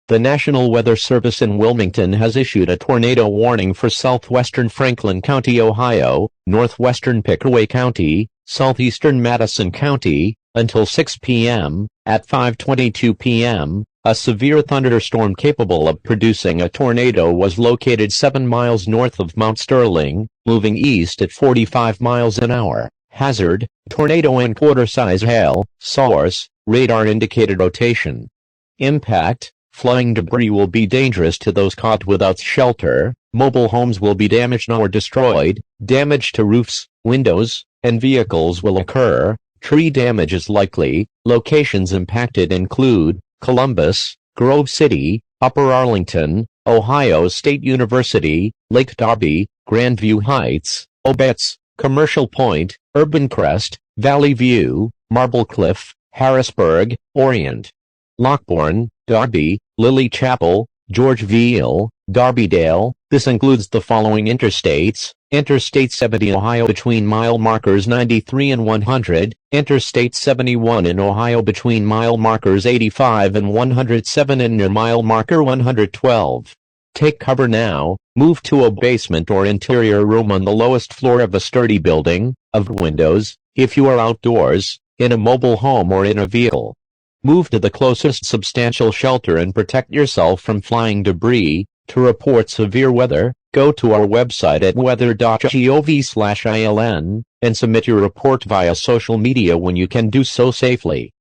The National Weather Service in Wilmington has issued a tornado warning for southwestern Franklin County, Ohio, northwestern Pickaway County, southeastern Madison County, until 6 p.m. At 5:22 p.m., a severe thunderstorm capable of producing a tornado was located 7 miles north of Mount Sterling, moving east at 45 miles an hour. Hazard: tornado and quarter-size hail. Source: radar indicated rotation. Impact: flying debris will be dangerous to those caught without shelter. Mobile homes will be damaged or destroyed. Damage to roofs, windows, and vehicles will occur. Tree damage is likely. Locations impacted include Columbus, Grove City, Upper Arlington, Ohio State University, Lake Darby, Grandview Heights, Obetz, Commercial Point, Urban Crest, Valley View, Marble Cliff, Harrisburg, Orient, Lockbourne, Darby, Lily Chapel, Georgeville, Darbydale. This includes the following interstates: Interstate 70 Ohio between mile markers 93 and 100, Interstate 71 in Ohio between mile markers 85 and 107 and near mile marker 112. Take cover now. Move to a basement or interior room on the lowest floor of a sturdy building, of windows, if you are outdoors, in a mobile home or in a vehicle. Move to the closest substantial shelter and protect yourself from flying debris. To report severe weather, go to our website at weather.gov/ILN and submit your report via social media when you can do so safely.